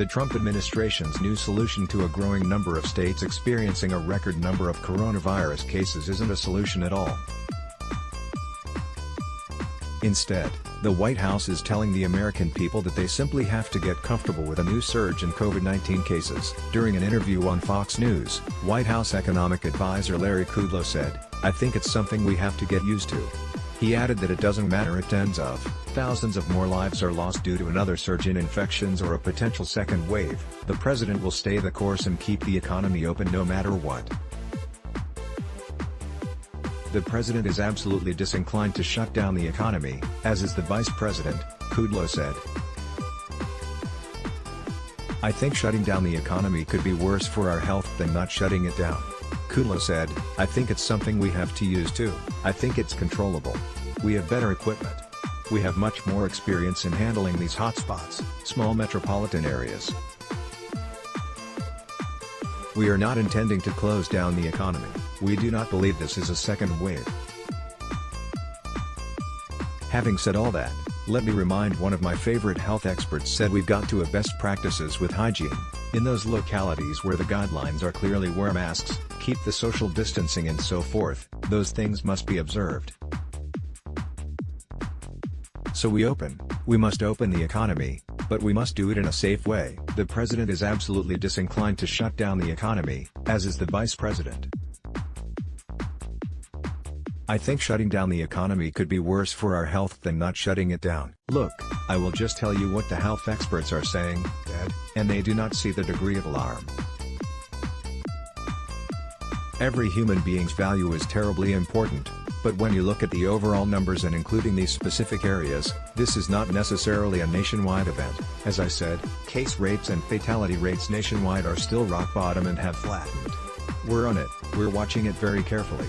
The Trump administration's new solution to a growing number of states experiencing a record number of coronavirus cases isn't a solution at all. Instead, the White House is telling the American people that they simply have to get comfortable with a new surge in COVID-19 cases. During an interview on Fox News, White House economic advisor Larry Kudlow said, "I think it's something we have to get used to." He added that it doesn't matter if tens of thousands of more lives are lost due to another surge in infections or a potential second wave, the president will stay the course and keep the economy open no matter what. The president is absolutely disinclined to shut down the economy, as is the vice president, Kudlow said. "I think shutting down the economy could be worse for our health than not shutting it down," Kudlow said. "I think it's something we have to use too. I think it's controllable. We have better equipment. We have much more experience in handling these hotspots, small metropolitan areas. We are not intending to close down the economy. We do not believe this is a second wave." Having said all that, let me remind one of my favorite health experts said we've got to have best practices with hygiene. In those localities where the guidelines are clearly wear masks, keep the social distancing and so forth, those things must be observed. So we must open the economy, but we must do it in a safe way. The president is absolutely disinclined to shut down the economy, as is the vice president. "I think shutting down the economy could be worse for our health than not shutting it down." Look, I will just tell you what the health experts are saying, Ed, and they do not see the degree of alarm. Every human being's value is terribly important, but when you look at the overall numbers and including these specific areas, this is not necessarily a nationwide event. As I said, case rates and fatality rates nationwide are still rock bottom and have flattened. We're on it, we're watching it very carefully.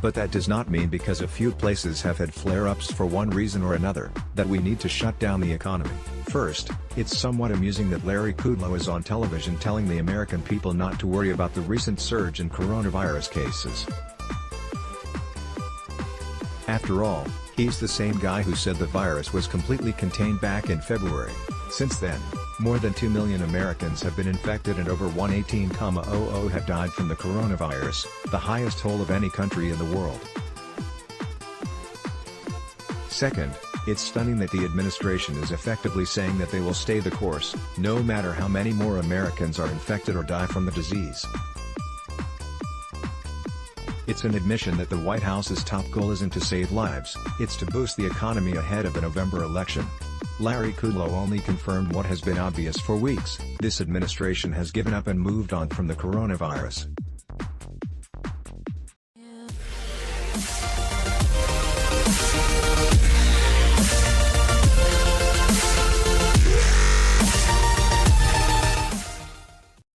But that does not mean because a few places have had flare-ups for one reason or another, that we need to shut down the economy. First, it's somewhat amusing that Larry Kudlow is on television telling the American people not to worry about the recent surge in coronavirus cases. After all, he's the same guy who said the virus was completely contained back in February. Since then, more than 2 million Americans have been infected and over 118,000 have died from the coronavirus, the highest toll of any country in the world. Second, it's stunning that the administration is effectively saying that they will stay the course, no matter how many more Americans are infected or die from the disease. It's an admission that the White House's top goal isn't to save lives, it's to boost the economy ahead of the November election. Larry Kudlow only confirmed what has been obvious for weeks: this administration has given up and moved on from the coronavirus.